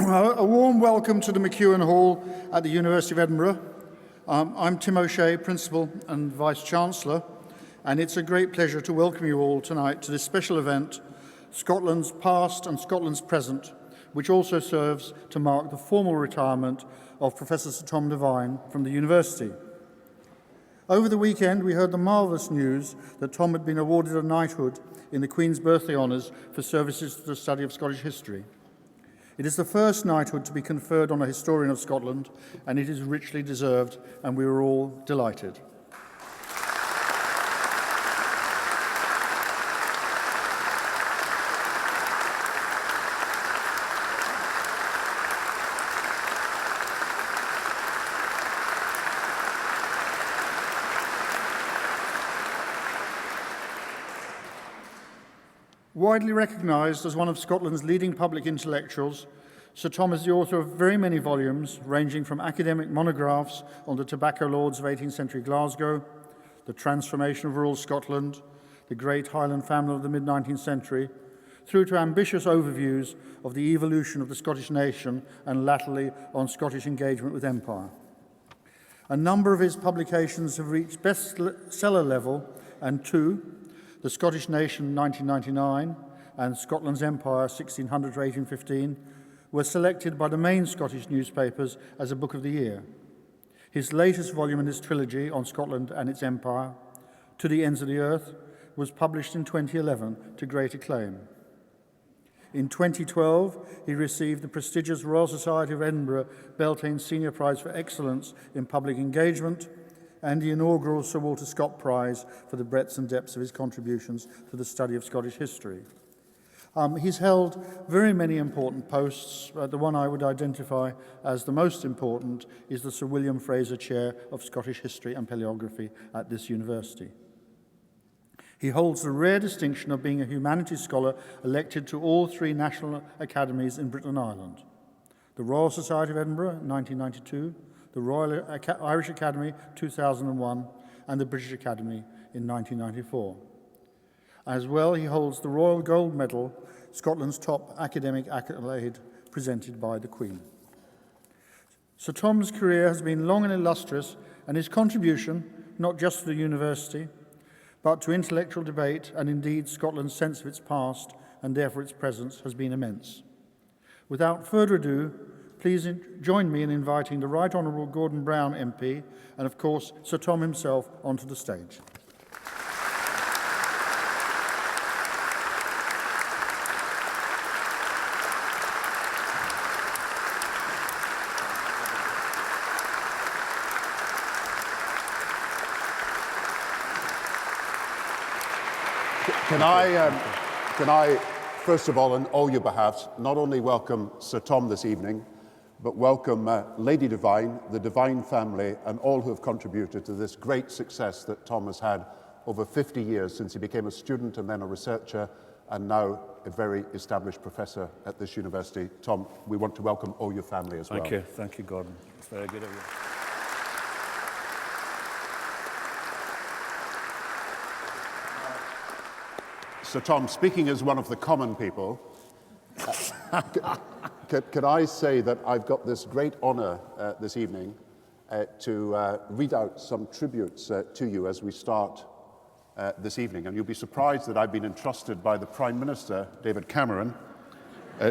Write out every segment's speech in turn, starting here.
A warm welcome to the McEwen Hall at the University of Edinburgh. I'm Tim O'Shea, Principal and Vice-Chancellor, and it's a great pleasure to welcome you all tonight to this special event, Scotland's Past and Scotland's Present, which also serves to mark the formal retirement of Professor Sir Tom Devine from the University. Over the weekend, we heard the marvellous news that Tom had been awarded a knighthood in the Queen's Birthday Honours for services to the study of Scottish history. It is the first knighthood to be conferred on a historian of Scotland, and it is richly deserved, and we were all delighted. Widely recognised as one of Scotland's leading public intellectuals, Sir Tom is the author of very many volumes, ranging from academic monographs on the tobacco lords of 18th century Glasgow, the transformation of rural Scotland, the great Highland famine of the mid-19th century, through to ambitious overviews of the evolution of the Scottish nation and latterly on Scottish engagement with empire. A number of his publications have reached bestseller level, and two, The Scottish Nation 1999 and Scotland's Empire 1600 to 1815 were selected by the main Scottish newspapers as a Book of the Year. His latest volume in his trilogy on Scotland and its empire, To the Ends of the Earth, was published in 2011 to great acclaim. In 2012, he received the prestigious Royal Society of Edinburgh Beltane Senior Prize for Excellence in Public Engagement and the inaugural Sir Walter Scott Prize for the breadth and depths of his contributions to the study of Scottish history. He's held very many important posts. The one I would identify as the most important is the Sir William Fraser Chair of Scottish History and Paleography at this university. He holds the rare distinction of being a humanities scholar elected to all three national academies in Britain and Ireland: the Royal Society of Edinburgh, 1992, the Royal Irish Academy, 2001, and the British Academy in 1994. As well, he holds the Royal Gold Medal, Scotland's top academic accolade, presented by the Queen. Sir Tom's career has been long and illustrious, and his contribution, not just to the university, but to intellectual debate and indeed Scotland's sense of its past and therefore its presence, has been immense. Without further ado, please join me in inviting the Right Honourable Gordon Brown MP and, of course, Sir Tom himself onto the stage. Can I, first of all, on all your behalves, not only welcome Sir Tom this evening, but welcome Lady Devine, the Devine family, and all who have contributed to this great success that Tom has had over 50 years since he became a student and then a researcher, and now a very established professor at this university. Tom, we want to welcome all your family as well. Thank you, Gordon. It's very good of you. So Tom, speaking as one of the common people, can I say that I've got this great honour this evening to read out some tributes to you as we start this evening. And you'll be surprised that I've been entrusted by the Prime Minister, David Cameron,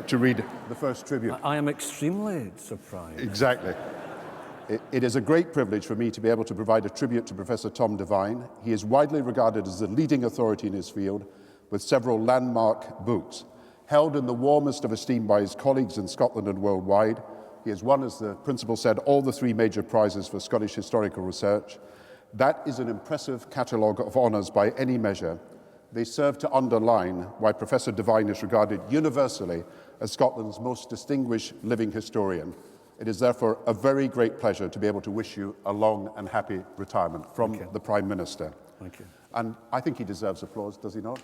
to read the first tribute. I am extremely surprised. Exactly. It is a great privilege for me to be able to provide a tribute to Professor Tom Devine. He is widely regarded as the leading authority in his field, with several landmark books. Held in the warmest of esteem by his colleagues in Scotland and worldwide, he has won, as the Principal said, all the three major prizes for Scottish historical research. That is an impressive catalogue of honours by any measure. They serve to underline why Professor Devine is regarded universally as Scotland's most distinguished living historian. It is therefore a very great pleasure to be able to wish you a long and happy retirement from the Prime Minister. Thank you. And I think he deserves applause, does he not?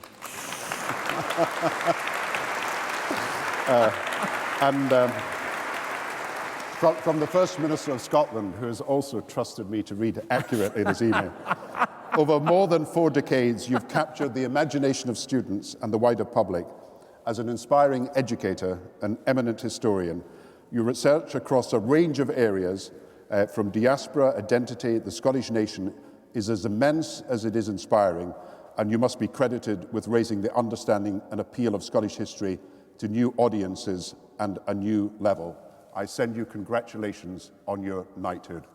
From the First Minister of Scotland, who has also trusted me to read accurately this evening. Over more than 4 decades, you've captured the imagination of students and the wider public as an inspiring educator, an eminent historian, Your research across a range of areas, from diaspora, identity, the Scottish nation, is as immense as it is inspiring, and you must be credited with raising the understanding and appeal of Scottish history to new audiences and a new level. I send you congratulations on your knighthood.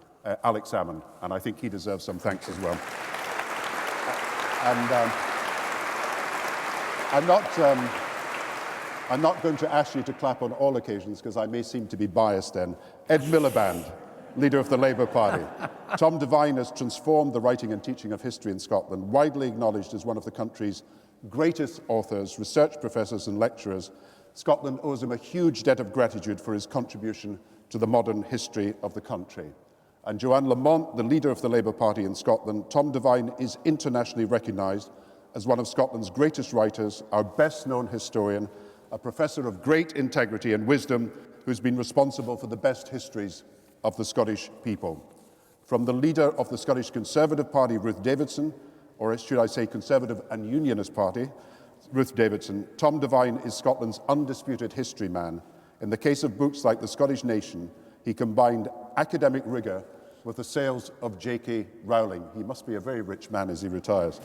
Alex Salmond, and I think he deserves some thanks as well. And I'm not going to ask you to clap on all occasions because I may seem to be biased then. Ed Miliband, leader of the Labour Party. Tom Devine has transformed the writing and teaching of history in Scotland, widely acknowledged as one of the country's greatest authors, research professors and lecturers. Scotland owes him a huge debt of gratitude for his contribution to the modern history of the country. And Joanne Lamont, the leader of the Labour Party in Scotland, Tom Devine is internationally recognised as one of Scotland's greatest writers, our best-known historian, a professor of great integrity and wisdom who's been responsible for the best histories of the Scottish people. From the leader of the Scottish Conservative Party, Ruth Davidson, or should I say Conservative and Unionist Party, Ruth Davidson, Tom Devine is Scotland's undisputed history man. In the case of books like The Scottish Nation, he combined academic rigour with the sales of J.K. Rowling. He must be a very rich man as he retires.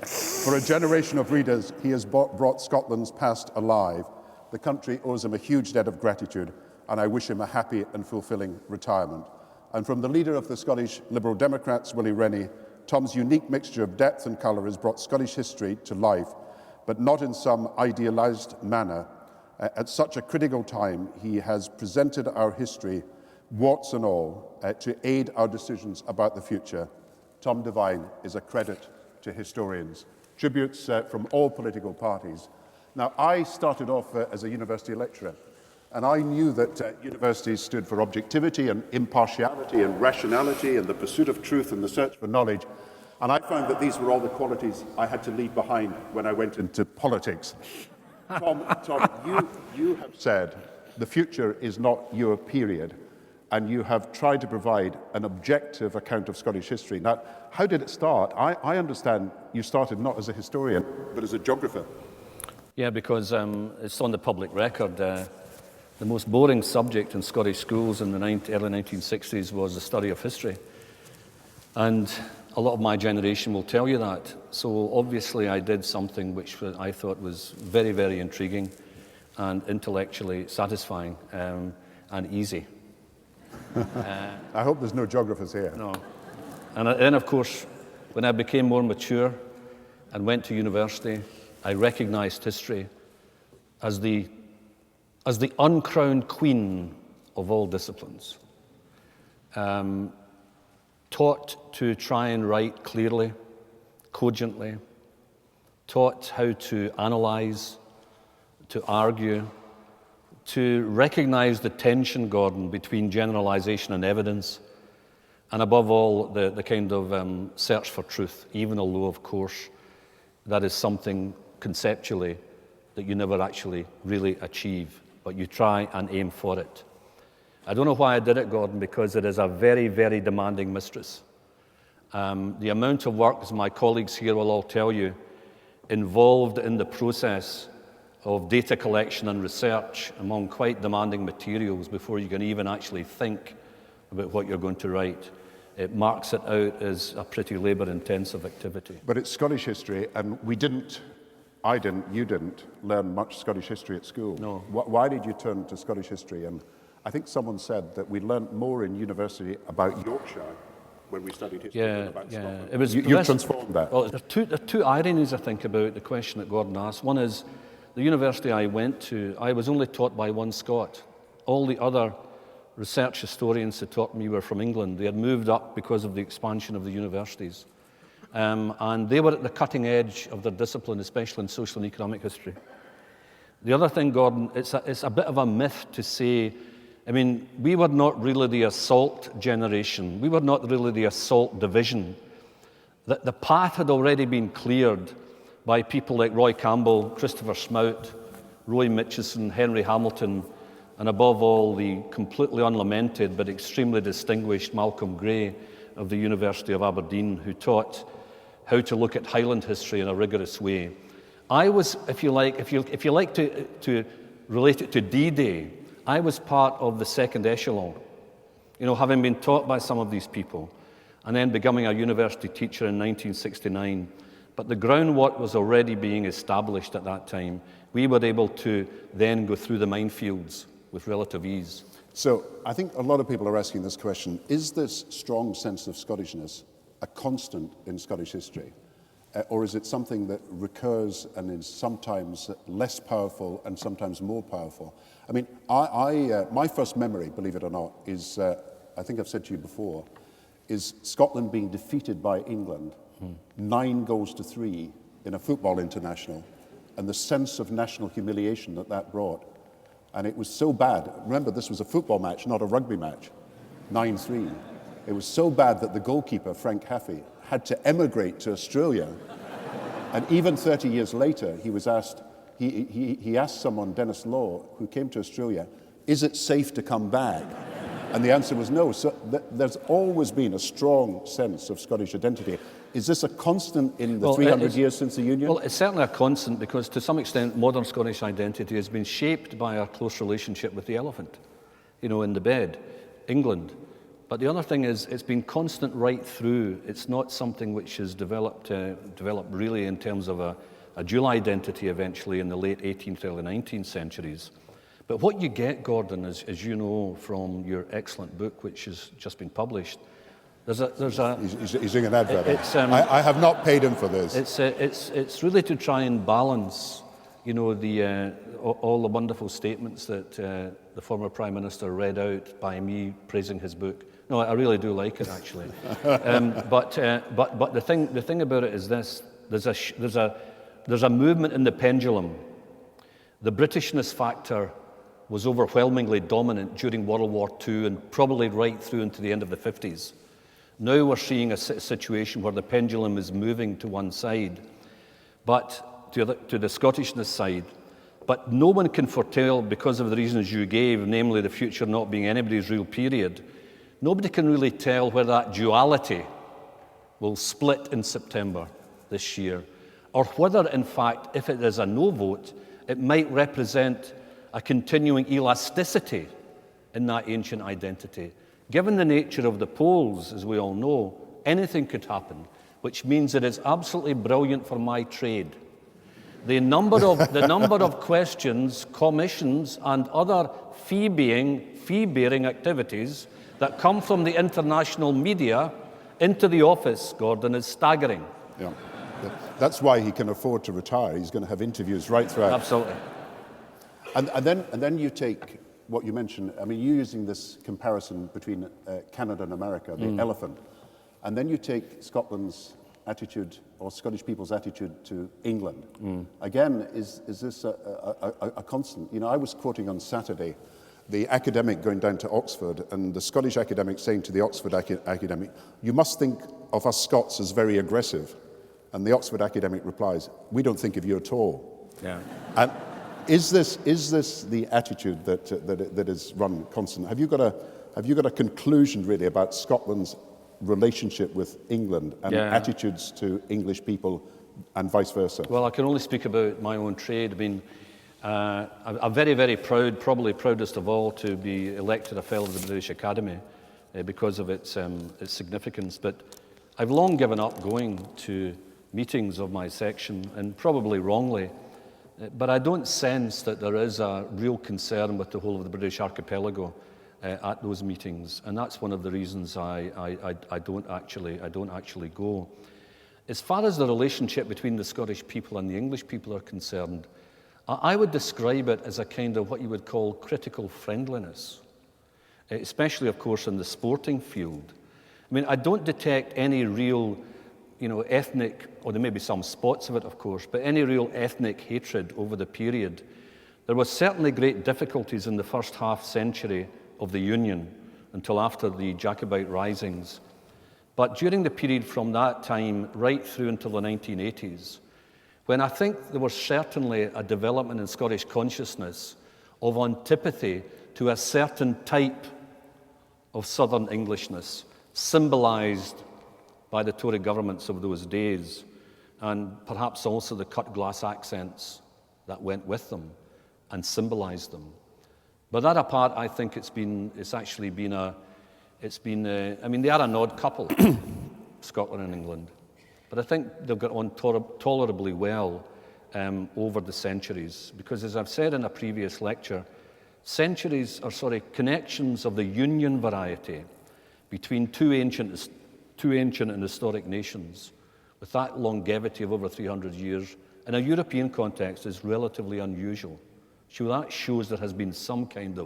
For a generation of readers, he has brought Scotland's past alive. The country owes him a huge debt of gratitude, and I wish him a happy and fulfilling retirement. And from the leader of the Scottish Liberal Democrats, Willie Rennie, Tom's unique mixture of depth and colour has brought Scottish history to life, but not in some idealised manner. At such a critical time, he has presented our history, warts and all, to aid our decisions about the future. Tom Devine is a credit to historians. Tributes from all political parties. Now, I started off as a university lecturer, and I knew that universities stood for objectivity and impartiality and rationality and the pursuit of truth and the search for knowledge. And I found that these were all the qualities I had to leave behind when I went into politics. Tom, you have said the future is not your period, and you have tried to provide an objective account of Scottish history. Now, how did it start? I understand you started not as a historian, but as a geographer. Yeah, because it's on the public record. The most boring subject in Scottish schools in the early 1960s was the study of history. And a lot of my generation will tell you that. So obviously I did something which I thought was very, very intriguing and intellectually satisfying and easy. I hope there's no geographers here. No. And then, of course, when I became more mature and went to university, I recognized history as the uncrowned queen of all disciplines. Taught to try and write clearly, cogently, taught how to analyze, to argue, to recognize the tension, Gordon, between generalization and evidence, and above all, the kind of search for truth, even although, of course, that is something conceptually that you never actually really achieve, but you try and aim for it. I don't know why I did it, Gordon, because it is a very, very demanding mistress. The amount of work, as my colleagues here will all tell you, involved in the process of data collection and research among quite demanding materials before you can even actually think about what you're going to write. It marks it out as a pretty labour-intensive activity. But it's Scottish history, and you didn't learn much Scottish history at school. No. Why did you turn to Scottish history? And I think someone said that we learned more in university about Yorkshire when we studied history than about Scotland. It was You've transformed that. Well, there are two ironies, I think, about the question that Gordon asked. One is, the university I went to, I was only taught by one Scot. All the other research historians who taught me were from England. They had moved up because of the expansion of the universities. And they were at the cutting edge of their discipline, especially in social and economic history. The other thing, Gordon, it's a bit of a myth to say, I mean, we were not really the assault generation. We were not really the assault division. The path had already been cleared by people like Roy Campbell, Christopher Smout, Roy Mitchison, Henry Hamilton, and above all, the completely unlamented but extremely distinguished Malcolm Gray of the University of Aberdeen, who taught how to look at Highland history in a rigorous way. I was, if you like to relate it to D-Day, I was part of the second echelon, having been taught by some of these people, and then becoming a university teacher in 1969. But the groundwork was already being established at that time. We were able to then go through the minefields with relative ease. So I think a lot of people are asking this question: is this strong sense of Scottishness a constant in Scottish history? Or is it something that recurs and is sometimes less powerful and sometimes more powerful? I mean, my first memory, believe it or not, is, I think I've said to you before, is Scotland being defeated by England 9-3 in a football international, and the sense of national humiliation that brought. And it was so bad. Remember, this was a football match, not a rugby match. 9-3. It was so bad that the goalkeeper, Frank Haffey, had to emigrate to Australia. And even 30 years later, he was asked, he asked someone, Dennis Law, who came to Australia, is it safe to come back? And the answer was no. So there's always been a strong sense of Scottish identity. Is this a constant in the 300 years since the Union? Well, it's certainly a constant because to some extent modern Scottish identity has been shaped by our close relationship with the elephant, in the bed, England. But the other thing is, it's been constant right through. It's not something which has developed really in terms of a dual identity eventually in the late 18th, early 19th centuries. But what you get, Gordon, as you know from your excellent book, which has just been published, there's a. He's doing an advert. I have not paid him for this. It's really to try and balance, all the wonderful statements that the former Prime Minister read out by me praising his book. No, I really do like it, actually. But the thing about it is this: there's a movement in the pendulum. The Britishness factor was overwhelmingly dominant during World War II and probably right through into the end of the 50s. Now we're seeing a situation where the pendulum is moving to one side, but to the Scottishness side. But no one can foretell, because of the reasons you gave, namely the future not being anybody's real period, nobody can really tell where that duality will split in September this year, or whether, in fact, if it is a no vote, it might represent a continuing elasticity in that ancient identity. Given the nature of the polls, as we all know, anything could happen, which means it is absolutely brilliant for my trade. The number of questions, commissions, and other fee-bearing activities that come from the international media into the office, Gordon, is staggering. Yeah. That's why he can afford to retire. He's going to have interviews right throughout. Absolutely. And then you take what you mentioned. I mean, you're using this comparison between Canada and America, the elephant, and then you take Scotland's attitude or Scottish people's attitude to England. Again, is this a constant? I was quoting on Saturday the academic going down to Oxford, and the Scottish academic saying to the Oxford academic, "You must think of us Scots as very aggressive." And the Oxford academic replies, "We don't think of you at all." Yeah. And is this the attitude that is run constant? Have you got a conclusion really about Scotland's relationship with England and attitudes to English people and vice versa? Well, I can only speak about my own trade. I mean, I'm very, very proud, probably proudest of all, to be elected a Fellow of the British Academy because of its significance. But I've long given up going to meetings of my section, and probably wrongly. But I don't sense that there is a real concern with the whole of the British archipelago at those meetings, and that's one of the reasons I don't actually go. As far as the relationship between the Scottish people and the English people are concerned, I would describe it as a kind of what you would call critical friendliness, especially, of course, in the sporting field. I mean, I don't detect any real ethnic, or there may be some spots of it, of course, but any real ethnic hatred over the period. There was certainly great difficulties in the first half century of the Union until after the Jacobite risings. But during the period from that time right through until the 1980s, when I think there was certainly a development in Scottish consciousness of antipathy to a certain type of Southern Englishness, symbolised by the Tory governments of those days, and perhaps also the cut glass accents that went with them and symbolised them. But that apart, I think I mean, they are an odd couple, Scotland and England. But I think they've got on tolerably well over the centuries. Because as I've said in a previous lecture, connections of the union variety between two ancient and historic nations with that longevity of over 300 years in a European context is relatively unusual. So that shows there has been some kind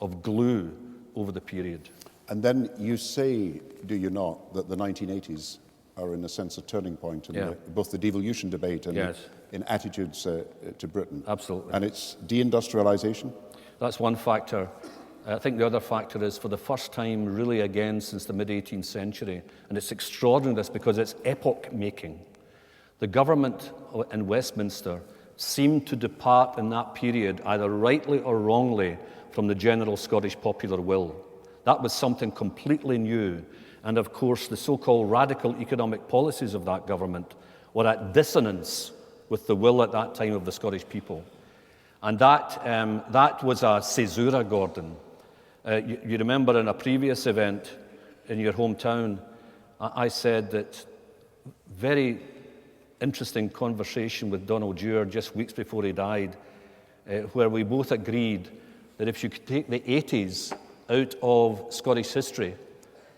of glue over the period. And then you say, do you not, that the 1980s are in a sense a turning point in both the devolution debate and in attitudes to Britain. Absolutely. And it's deindustrialization? That's one factor. I think the other factor is for the first time really again since the mid-18th century, and it's extraordinary this because it's epoch-making. The government in Westminster seemed to depart in that period, either rightly or wrongly, from the general Scottish popular will. That was something completely new. And of course, the so-called radical economic policies of that government were at dissonance with the will at that time of the Scottish people. And that was a caesura, Gordon. You remember in a previous event in your hometown, I said that very interesting conversation with Donald Dewar just weeks before he died, where we both agreed that if you could take the 80s out of Scottish history,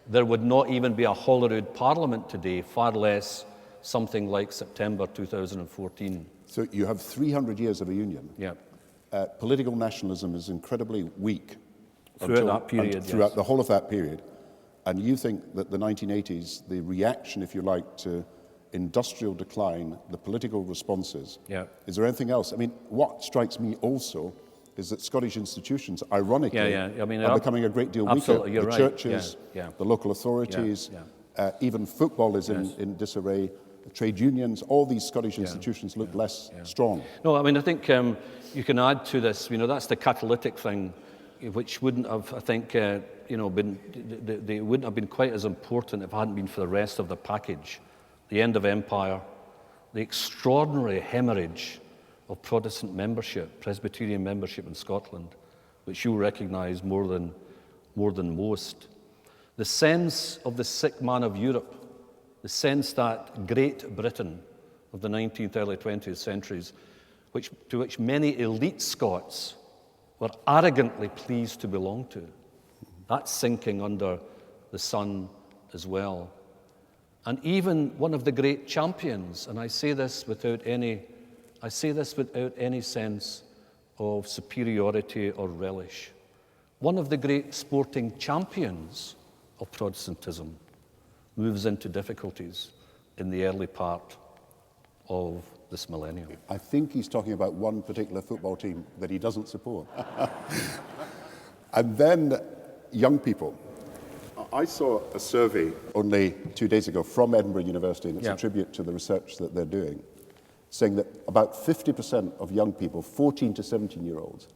there would not even be a Holyrood Parliament today, far less something like September 2014. So you have 300 years of a union. Yeah. Political nationalism is incredibly weak Throughout throughout the whole of that period. And you think that the 1980s, the reaction, if you like, to industrial decline, the political responses, is there anything else? I mean, what strikes me also is that Scottish institutions, ironically, are becoming a great deal weaker. You're the right. churches, the local authorities, even football is in disarray. The trade unions, all these Scottish institutions look less strong. No, I mean, I think you can add to this, that's the catalytic thing, which wouldn't have, I think, they wouldn't have been quite as important if it hadn't been for the rest of the package. The end of empire, the extraordinary hemorrhage of Protestant membership, Presbyterian membership in Scotland, which you'll recognise more than most. The sense of the sick man of Europe, the sense that Great Britain of the 19th, early 20th centuries, to which many elite Scots were arrogantly pleased to belong to. That's sinking under the sun as well. And even one of the great champions, and I say this without any sense of superiority or relish, one of the great sporting champions of Protestantism moves into difficulties in the early part of this millennium. I think he's talking about one particular football team that he doesn't support. And then young people. I saw a survey only 2 days ago from Edinburgh University, and it's a tribute to the research that they're doing, saying that about 50% of young people, 14 to 17-year-olds,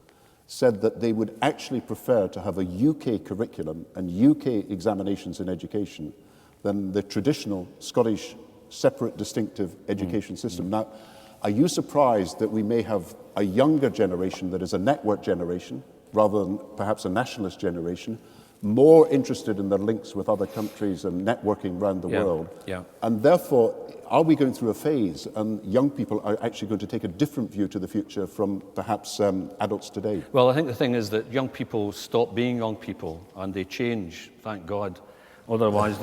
said that they would actually prefer to have a UK curriculum and UK examinations in education than the traditional Scottish separate, distinctive education system. Now, are you surprised that we may have a younger generation that is a network generation rather than perhaps a nationalist generation, more interested in their links with other countries and networking around the world? And therefore, are we going through a phase and young people are actually going to take a different view to the future from perhaps adults today? Well, I think the thing is that young people stop being young people and they change, thank God. Otherwise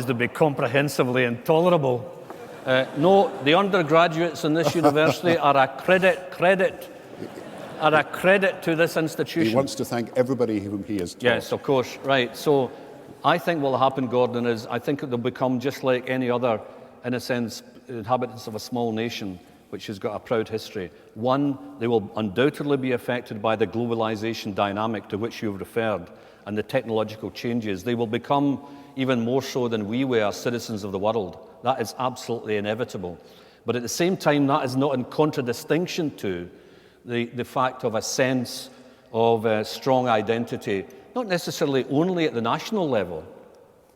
they'd be comprehensively intolerable. No, the undergraduates in this university are a credit to this institution. He wants to thank everybody whom he has taught. Yes, of course, right. So I think what will happen, Gordon, is I think they'll become just like any other, in a sense, inhabitants of a small nation which has got a proud history. One, they will undoubtedly be affected by the globalization dynamic to which you've referred and the technological changes. They will become, even more so than we were, citizens of the world. That is absolutely inevitable. But at the same time, that is not in contradistinction to the fact of a sense of strong identity, not necessarily only at the national level,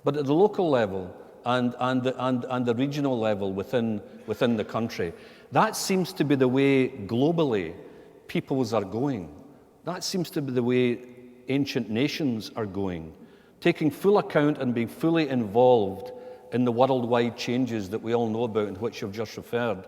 but at the local level and the regional level within the country. That seems to be the way globally peoples are going. That seems to be the way ancient nations are going, taking full account and being fully involved in the worldwide changes that we all know about and which you've just referred,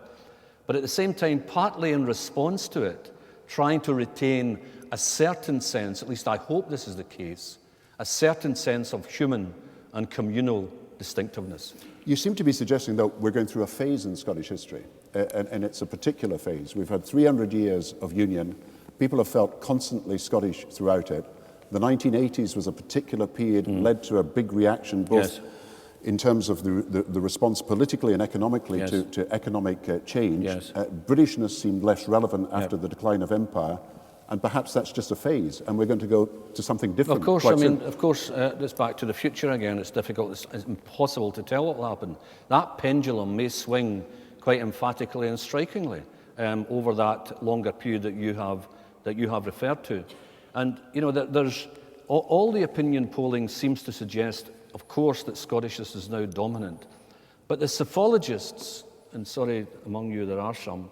but at the same time, partly in response to it, trying to retain a certain sense, at least I hope this is the case, a certain sense of human and communal distinctiveness. You seem to be suggesting that we're going through a phase in Scottish history, and it's a particular phase. We've had 300 years of union. People have felt constantly Scottish throughout it. The 1980s was a particular period, led to a big reaction, both in terms of the response politically and economically to economic change. Britishness seemed less relevant after the decline of empire, and perhaps that's just a phase, and we're going to go to something different. Of course, it's back to the future again. It's difficult, it's impossible to tell what will happen. That pendulum may swing quite emphatically and strikingly over that longer period that you have referred to. And, you know, there's all the opinion polling seems to suggest, of course, that Scottishness is now dominant. But the psephologists, and sorry, among you there are some,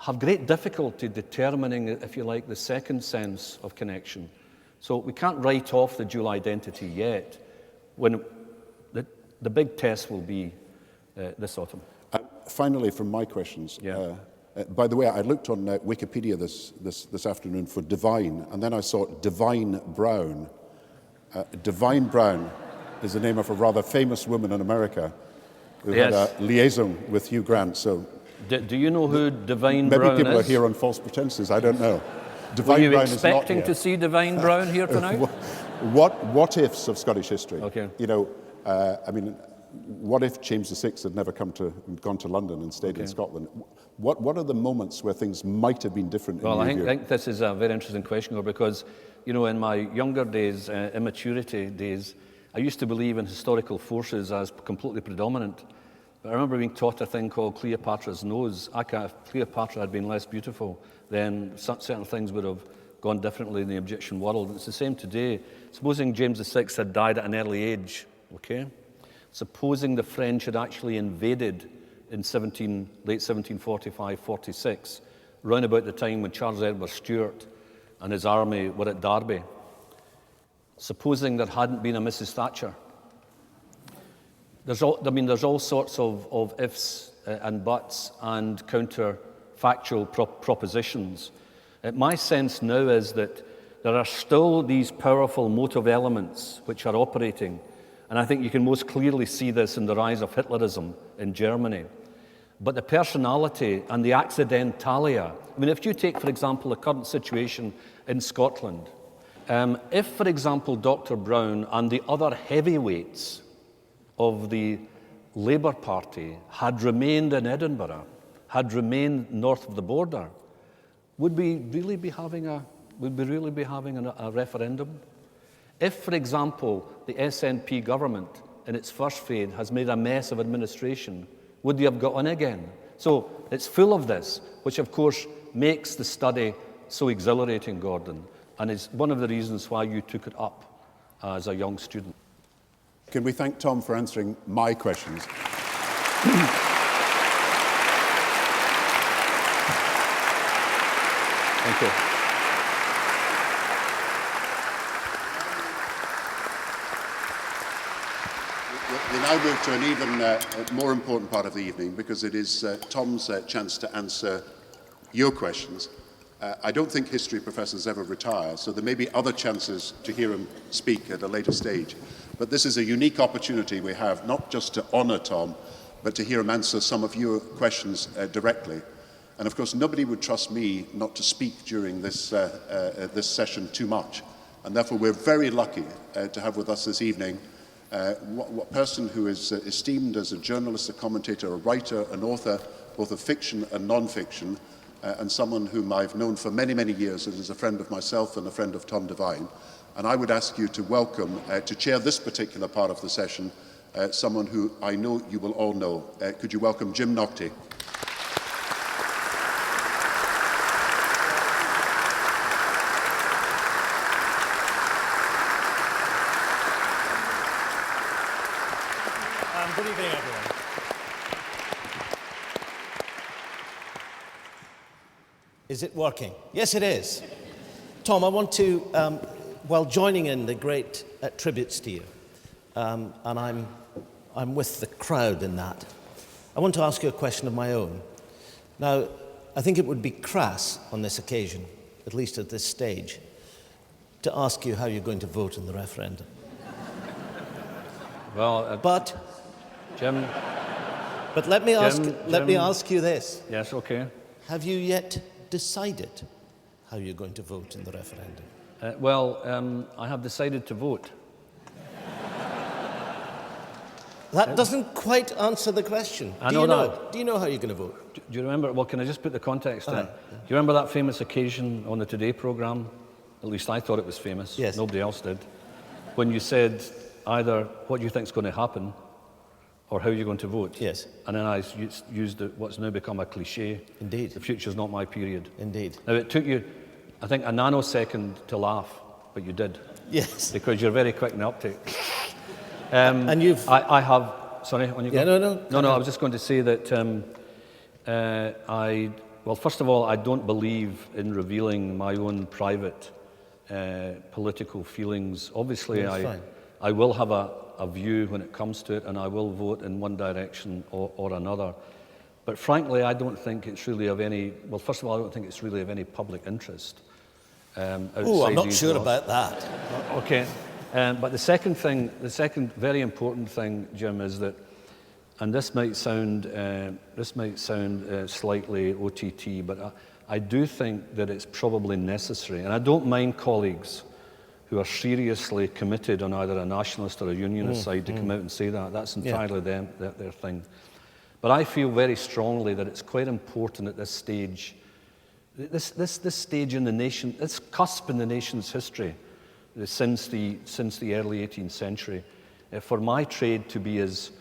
have great difficulty determining, if you like, the second sense of connection. So we can't write off the dual identity yet, when the big test will be this autumn. Finally, from my questions, by the way, I looked on Wikipedia this afternoon for Devine, and then I saw Devine Brown. Devine Brown is the name of a rather famous woman in America who had a liaison with Hugh Grant. So, do you know who Devine maybe Brown is? people are here on false pretenses. I don't know. Were you expecting to see Devine Brown here tonight? What ifs of Scottish history? Okay. You know, I mean, what if James VI had never gone to London and stayed in Scotland? What are the moments where things might have been different? Well, I think this is a very interesting question, because, you know, in my younger days, immaturity days, I used to believe in historical forces as completely predominant. But I remember being taught a thing called Cleopatra's nose. If Cleopatra had been less beautiful, then certain things would have gone differently in the Egyptian world. And it's the same today. Supposing James VI had died at an early age, okay? Supposing the French had actually invaded in late 1745-46, round about the time when Charles Edward Stuart and his army were at Derby. Supposing there hadn't been a Mrs. Thatcher. There's all sorts of ifs and buts and counterfactual propositions. My sense now is that there are still these powerful motive elements which are operating, and I think you can most clearly see this in the rise of Hitlerism in Germany. But the personality and the accidentalia, I mean, if you take, for example, the current situation in Scotland, if, for example, Dr. Brown and the other heavyweights of the Labour Party had remained in Edinburgh, had remained north of the border, would we really be having a referendum? If, for example, the SNP government in its first phase has made a mess of administration, would they have got on again? So it's full of this, which of course makes the study so exhilarating, Gordon, and is one of the reasons why you took it up as a young student. Can we thank Tom for answering my questions? Thank you. We now move to an even more important part of the evening, because it is Tom's chance to answer your questions. I don't think history professors ever retire, so there may be other chances to hear him speak at a later stage. But this is a unique opportunity we have, not just to honour Tom, but to hear him answer some of your questions directly. And of course, nobody would trust me not to speak during this session too much. And therefore, we're very lucky to have with us this evening a person who is esteemed as a journalist, a commentator, a writer, an author, both of fiction and non-fiction, and someone whom I've known for many, many years and is a friend of myself and a friend of Tom Devine. And I would ask you to welcome, to chair this particular part of the session, someone who I know you will all know. Could you welcome Jim Naughtie? Good evening, everyone. Is it working? Yes, it is. Tom, I want to, while joining in the great tributes to you, and I'm with the crowd in that, I want to ask you a question of my own. Now, I think it would be crass on this occasion, at least at this stage, to ask you how you're going to vote in the referendum. Well, But Jim. But let me ask you this. Yes, okay. Have you yet decided how you're going to vote in the referendum? I have decided to vote. That doesn't quite answer the question. I know that. Do you know how you're going to vote? Do you remember, well, can I just put the context in? Right. Do you remember that famous occasion on the Today programme? At least I thought it was famous. Yes. Nobody else did. When you said either what you think is going to happen or how you're going to vote. Yes. And then I used what's now become a cliche. Indeed. The future's not my period. Indeed. Now, it took you, I think, a nanosecond to laugh, but you did. Yes. Because you're very quick in the uptake. And you've... I have... Sorry, on you go. Yeah, no. I was just going to say that well, first of all, I don't believe in revealing my own private political feelings. Obviously, I will have a view when it comes to it, and I will vote in one direction or another. But frankly, I don't think it's really of any, well, first of all, I don't think it's really of any public interest. Oh, I'm not sure about that. Okay. But the second very important thing, Jim, is that, and this might sound slightly OTT, but I do think that it's probably necessary, and I don't mind colleagues who are seriously committed on either a nationalist or a unionist side to come out and say that. That's entirely their thing. But I feel very strongly that it's quite important at this stage, this stage in the nation, this cusp in the nation's history, since the early 18th century, for my trade to be as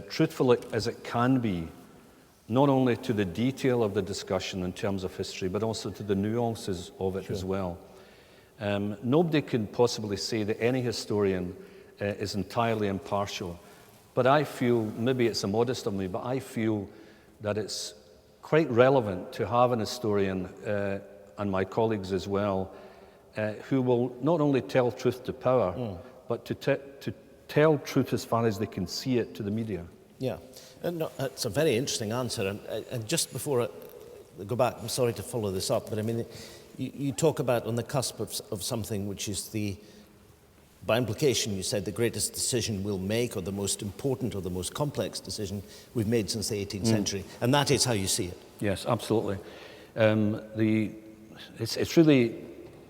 truthful as it can be, not only to the detail of the discussion in terms of history, but also to the nuances of it as well. Nobody can possibly say that any historian is entirely impartial, but I feel, maybe it's a modest of me, but I feel that it's quite relevant to have an historian, and my colleagues as well, who will not only tell truth to power, but to tell truth as far as they can see it to the media. Yeah, no, that's a very interesting answer. And just before I go back, I'm sorry to follow this up, but I mean, you talk about on the cusp of something which is by implication, you said the greatest decision we'll make, or the most important or the most complex decision we've made since the 18th century, and that is how you see it. Yes, absolutely. It's really,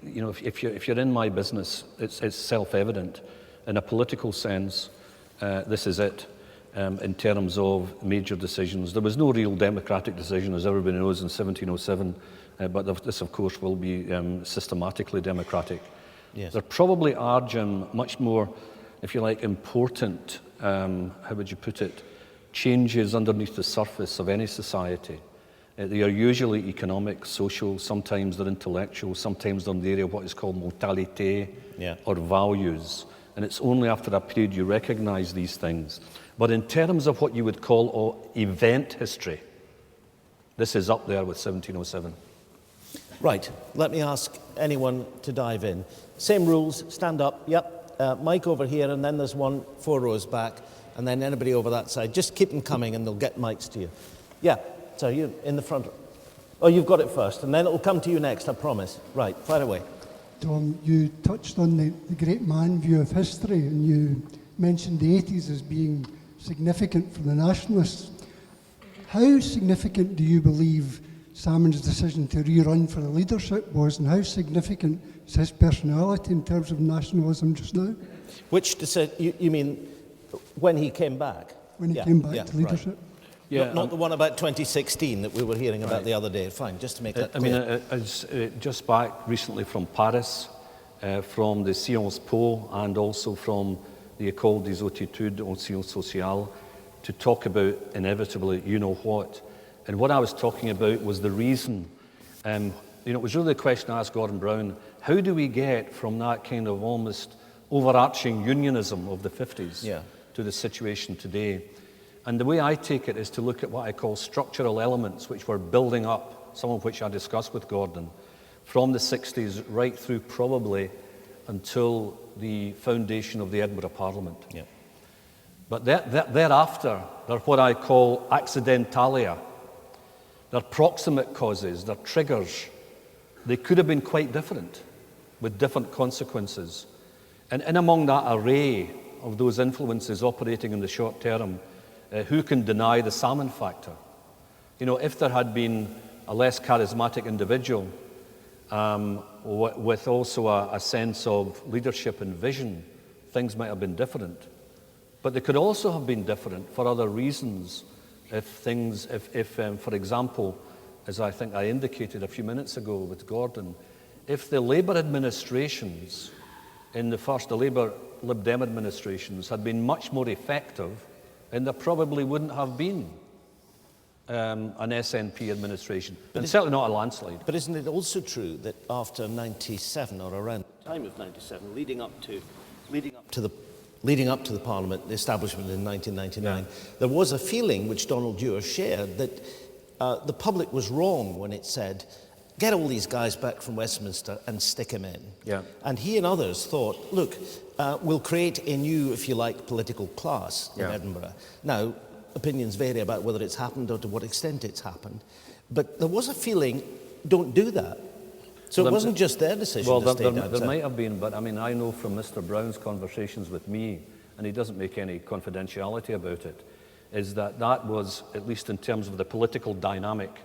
you know, if you're in my business, it's self-evident. In a political sense, this is it. In terms of major decisions, there was no real democratic decision, as everybody knows, in 1707. But this, of course, will be systematically democratic. Yes. There probably are, Jim, much more, if you like, important, how would you put it, changes underneath the surface of any society. They are usually economic, social, sometimes they're intellectual, sometimes they're in the area of what is called moralité or values. And it's only after a period you recognize these things. But in terms of what you would call event history, this is up there with 1707. Right, let me ask anyone to dive in. Same rules, stand up, yep. Mic over here, and then there's one 4 rows back, and then anybody over that side. Just keep them coming and they'll get mics to you. Yeah, so you in the front. Oh, you've got it first, and then it'll come to you next, I promise. Right, fire away. Tom, you touched on the great man view of history, and you mentioned the 80s as being significant for the nationalists. How significant do you believe Salmon's decision to rerun for the leadership was, and how significant is his personality in terms of nationalism just now? Which decision, you mean when he came back? When he came back to leadership? Right. Yeah, not the one about 2016 that we were hearing about the other day. Fine, just to make that clear. I mean, just back recently from Paris, from the Sciences Po, and also from the École des Études en Sciences Sociales, to talk about inevitably, you know what. And what I was talking about was the reason, it was really the question I asked Gordon Brown, how do we get from that kind of almost overarching unionism of the 50s to the situation today? And the way I take it is to look at what I call structural elements which were building up, some of which I discussed with Gordon, from the 60s right through probably until the foundation of the Edinburgh Parliament. Yeah. But thereafter, they're what I call accidentalia. They're proximate causes, they're triggers. They could have been quite different, with different consequences. And in among that array of those influences operating in the short term, who can deny the salmon factor? You know, if there had been a less charismatic individual with also a sense of leadership and vision, things might have been different. But they could also have been different for other reasons. If, for example, as I think I indicated a few minutes ago with Gordon, if the Labour administrations in the Labour Lib Dem administrations had been much more effective, then there probably wouldn't have been an SNP administration, and certainly not a landslide. But isn't it also true that after 97, or around the time of 97, leading up to the Parliament, the establishment in 1999, there was a feeling which Donald Dewar shared that the public was wrong when it said, get all these guys back from Westminster and stick them in. Yeah. And he and others thought, look, we'll create a new, if you like, political class in Edinburgh. Now, opinions vary about whether it's happened or to what extent it's happened. But there was a feeling, don't do that. So well, it wasn't just their decision to stay outside. There might have been, but I mean, I know from Mr. Brown's conversations with me, and he doesn't make any confidentiality about it, is that was, at least in terms of the political dynamic,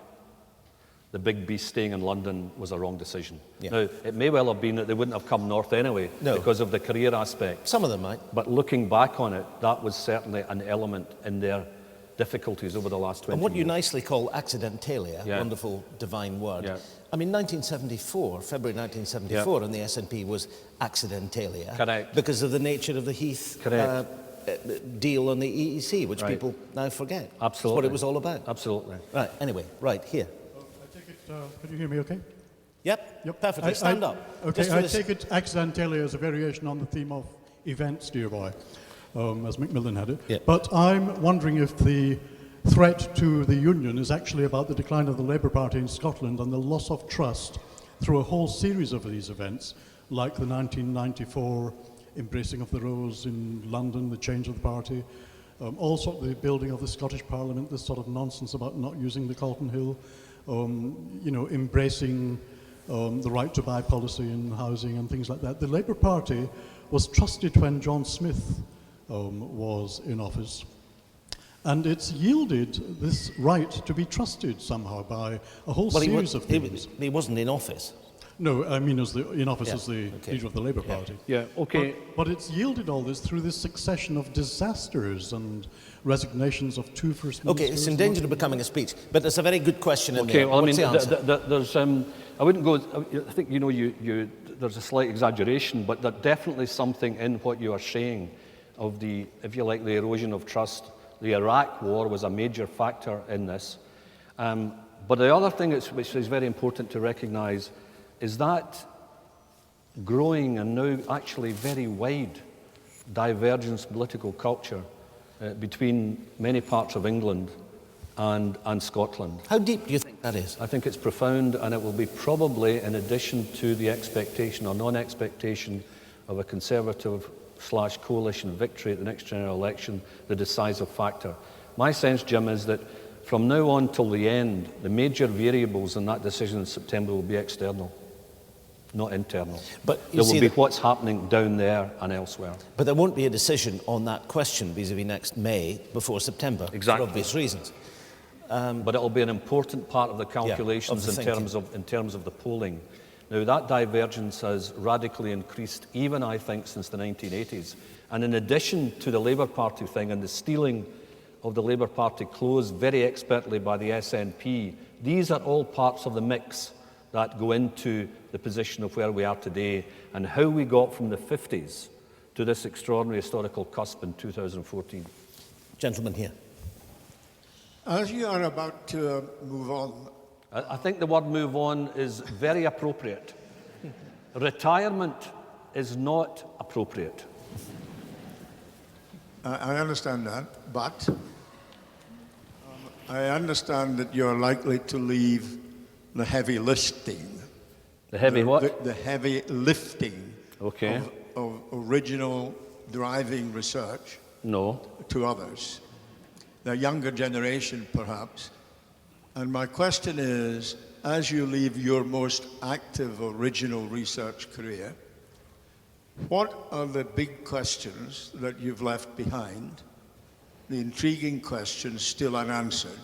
the big beast staying in London was a wrong decision. Yeah. Now, it may well have been that they wouldn't have come north anyway because of the career aspect. Some of them might. But looking back on it, that was certainly an element in their difficulties over the last 20 years. And what you nicely call accidentalia, wonderful divine word. Yeah. I mean, February 1974, and the SNP was accidentalia. Correct. Because of the nature of the Heath deal on the EEC, which people now forget. Absolutely. That's what it was all about. Absolutely. Right, anyway, right, here. I take it, can you hear me okay? Yep. Perfectly. Stand up. Okay, I take it accidentalia as a variation on the theme of events, dear boy, as Macmillan had it. Yep. But I'm wondering if the threat to the Union is actually about the decline of the Labour Party in Scotland and the loss of trust through a whole series of these events, like the 1994 embracing of the Rose in London, the change of the party, also the building of the Scottish Parliament, this sort of nonsense about not using the Calton Hill, embracing the right to buy policy in housing and things like that. The Labour Party was trusted when John Smith was in office. And it's yielded this right to be trusted somehow by a whole series of things. He wasn't in office. No, I mean in office as the leader of the Labour Party. Yeah, okay. But it's yielded all this through this succession of disasters and resignations of two first ministers. Okay, it's in danger of becoming a speech, but it's a very good question in there. Okay, well, What's the answer? there's, I wouldn't go, I think, there's a slight exaggeration, but there's definitely something in what you are saying of the, if you like, the erosion of trust. The Iraq War was a major factor in this. But the other thing which is very important to recognise is that growing and now actually very wide divergence in political culture between many parts of England and Scotland. How deep do you think that is? I think it's profound, and it will be probably, in addition to the expectation or non-expectation of a Conservative/coalition victory at the next general election, the decisive factor. My sense, Jim, is that from now on till the end, the major variables in that decision in September will be external, not internal. But there will be what's happening down there and elsewhere. But there won't be a decision on that question vis-à-vis next May before September, for obvious reasons. But it'll be an important part of the calculations in terms of the polling. Now, that divergence has radically increased, even, I think, since the 1980s. And in addition to the Labour Party thing and the stealing of the Labour Party clothes very expertly by the SNP, these are all parts of the mix that go into the position of where we are today and how we got from the 50s to this extraordinary historical cusp in 2014. Gentleman here. As you are about to move on, I think the word move on is very appropriate. Retirement is not appropriate. I understand that, but I understand that you're likely to leave the heavy lifting The heavy what? The heavy lifting Okay. of original driving research No. to others, the younger generation perhaps. And my question is, as you leave your most active original research career, what are the big questions that you've left behind, the intriguing questions still unanswered,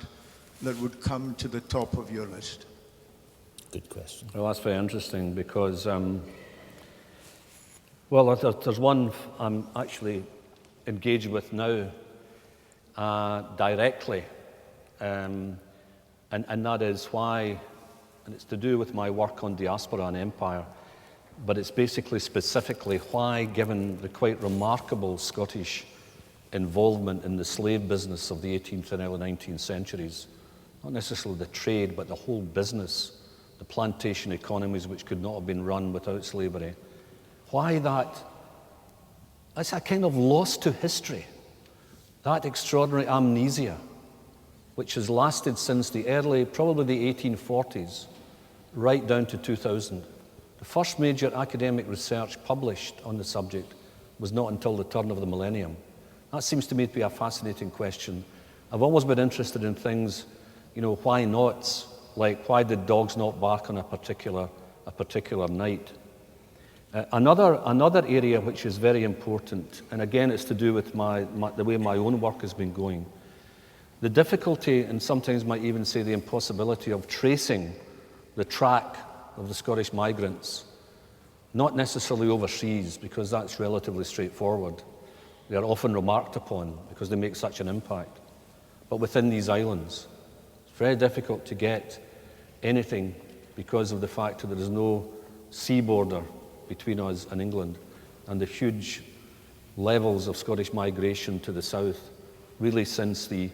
that would come to the top of your list? Good question. Well, that's very interesting because, well, there's one I'm actually engaged with now directly, and that is why, and it's to do with my work on diaspora and empire, but it's basically specifically why, given the quite remarkable Scottish involvement in the slave business of the 18th and early 19th centuries, not necessarily the trade, but the whole business, the plantation economies which could not have been run without slavery, why that's a kind of loss to history, that extraordinary amnesia, which has lasted since the early, probably the 1840s, right down to 2000. The first major academic research published on the subject was not until the turn of the millennium. That seems to me to be a fascinating question. I've always been interested in things, why nots, like why did dogs not bark on a particular night? Another area which is very important, and again it's to do with the way my own work has been going, the difficulty, and sometimes might even say the impossibility, of tracing the track of the Scottish migrants, not necessarily overseas, because that's relatively straightforward. They are often remarked upon because they make such an impact. But within these islands, it's very difficult to get anything because of the fact that there is no sea border between us and England, and the huge levels of Scottish migration to the south, really since the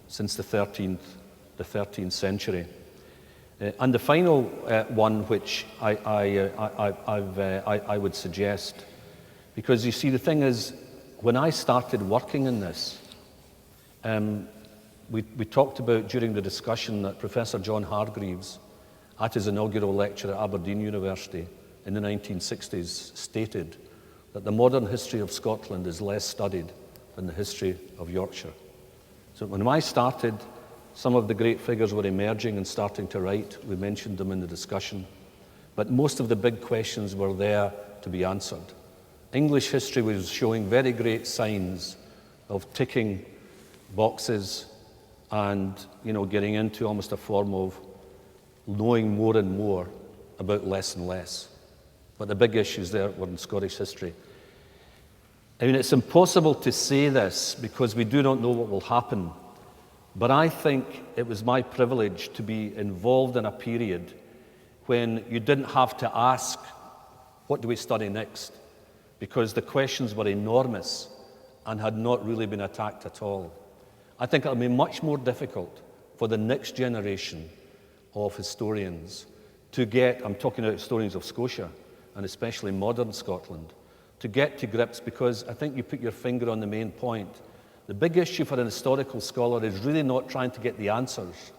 13th century. And the final one, which I would suggest, because you see, the thing is, when I started working in this, we talked about during the discussion that Professor John Hargreaves, at his inaugural lecture at Aberdeen University in the 1960s, stated that the modern history of Scotland is less studied than the history of Yorkshire. So when I started, some of the great figures were emerging and starting to write. We mentioned them in the discussion. But most of the big questions were there to be answered. English history was showing very great signs of ticking boxes and, getting into almost a form of knowing more and more about less and less. But the big issues there were in Scottish history. I mean, it's impossible to say this because we do not know what will happen. But I think it was my privilege to be involved in a period when you didn't have to ask, what do we study next? Because the questions were enormous and had not really been attacked at all. I think it'll be much more difficult for the next generation of historians to get, I'm talking about historians of Scotia, and especially modern Scotland, to get to grips, because I think you put your finger on the main point. The big issue for an historical scholar is really not trying to get the answers.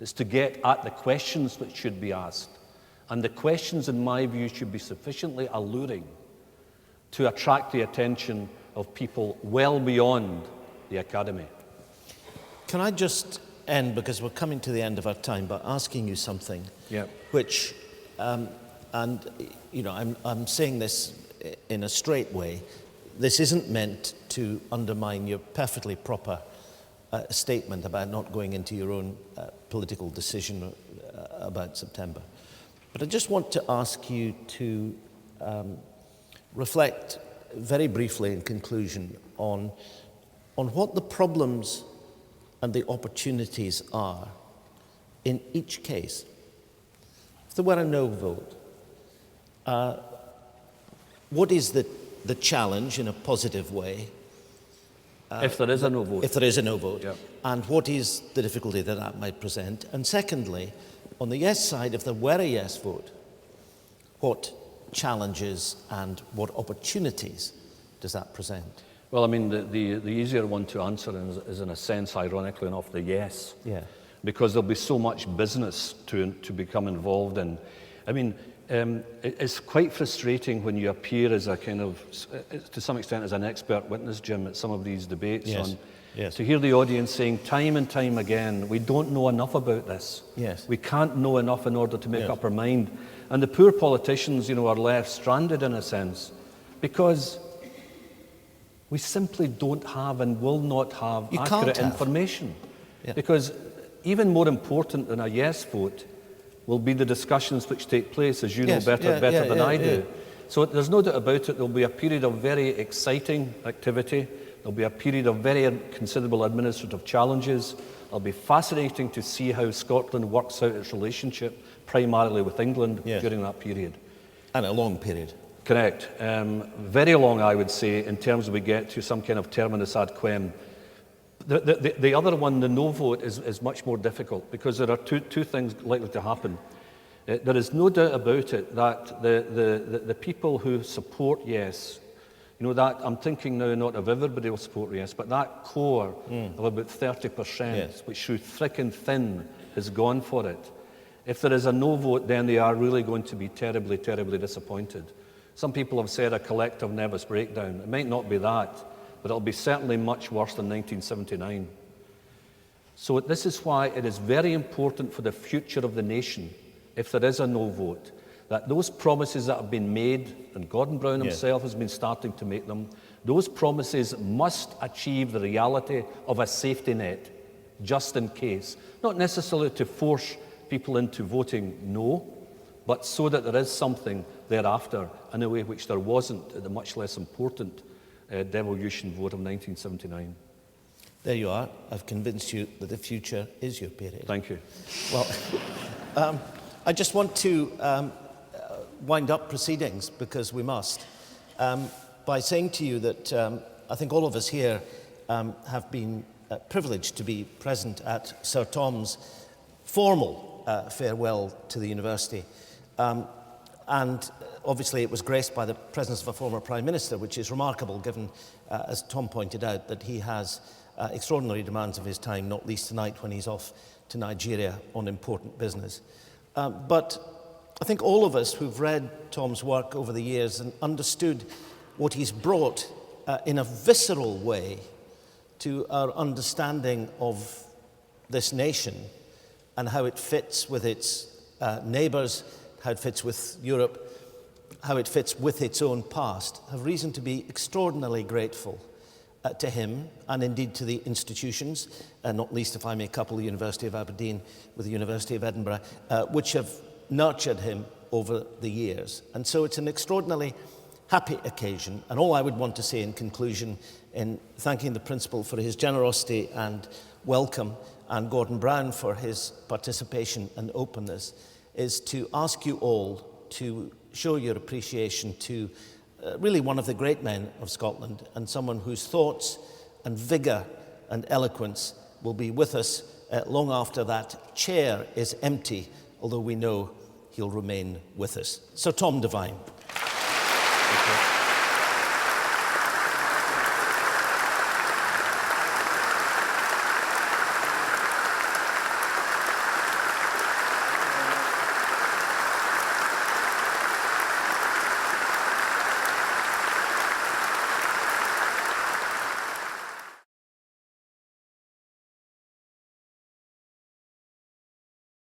It's to get at the questions which should be asked. And the questions, in my view, should be sufficiently alluring to attract the attention of people well beyond the academy. Can I just end, because we're coming to the end of our time, by asking you something, which, I'm saying this in a straight way. This isn't meant to undermine your perfectly proper statement about not going into your own political decision about September. But I just want to ask you to reflect very briefly in conclusion on what the problems and the opportunities are in each case. If there were a no vote, what is the challenge in a positive way? If there is a no vote. If there is a no vote. Yep. And what is the difficulty that might present? And secondly, on the yes side, if there were a yes vote, what challenges and what opportunities does that present? Well, I mean, the easier one to answer is in a sense, ironically enough, the yes. Yeah. Because there'll be so much business to become involved in. I mean, It's quite frustrating when you appear as a kind of, to some extent, as an expert witness, Jim, at some of these debates. Yes. Yes. To hear the audience saying time and time again, we don't know enough about this. Yes. We can't know enough in order to make Yes. up our mind. And the poor politicians, are left stranded in a sense, because we simply don't have and will not have You accurate can't have. information. Yeah. Because even more important than a yes vote will be the discussions which take place, as you Yes. know better Yeah, than I do. yeah. So there's no doubt about it, there'll be a period of very exciting activity. There'll be a period of very considerable administrative challenges. It'll be fascinating to see how Scotland works out its relationship, primarily with England, Yes. during that period. And a long period. Correct. Very long, I would say, in terms of we get to some kind of terminus ad quem. The other one, the no vote, is much more difficult, because there are two things likely to happen. There is no doubt about it that the people who support yes, that I'm thinking now not of everybody will support yes, but that core of about 30%, Yes. which through thick and thin has gone for it. If there is a no vote, then they are really going to be terribly, terribly disappointed. Some people have said a collective nervous breakdown. It might not be that, but it'll be certainly much worse than 1979. So this is why it is very important for the future of the nation, if there is a no vote, that those promises that have been made, and Gordon Brown himself has been starting to make them, those promises must achieve the reality of a safety net, just in case. Not necessarily to force people into voting no, but so that there is something thereafter, in a way which there wasn't at the much less important devolution vote of 1979. There you are. I've convinced you that the future is your period. Thank you. Well, I just want to wind up proceedings, because we must, by saying to you that I think all of us here have been privileged to be present at Sir Tom's formal farewell to the university. And obviously it was graced by the presence of a former Prime Minister, which is remarkable given, as Tom pointed out, that he has extraordinary demands of his time, not least tonight when he's off to Nigeria on important business. But I think all of us who've read Tom's work over the years and understood what he's brought in a visceral way to our understanding of this nation and how it fits with its neighbours, how it fits with Europe, how it fits with its own past, have reason to be extraordinarily grateful to him and indeed to the institutions, not least, if I may couple the University of Aberdeen with the University of Edinburgh, which have nurtured him over the years. And so it's an extraordinarily happy occasion. And all I would want to say in conclusion, in thanking the Principal for his generosity and welcome, and Gordon Brown for his participation and openness, is to ask you all to show your appreciation to really one of the great men of Scotland, and someone whose thoughts and vigour and eloquence will be with us long after that chair is empty, although we know he'll remain with us. Sir Tom Devine. Thank you.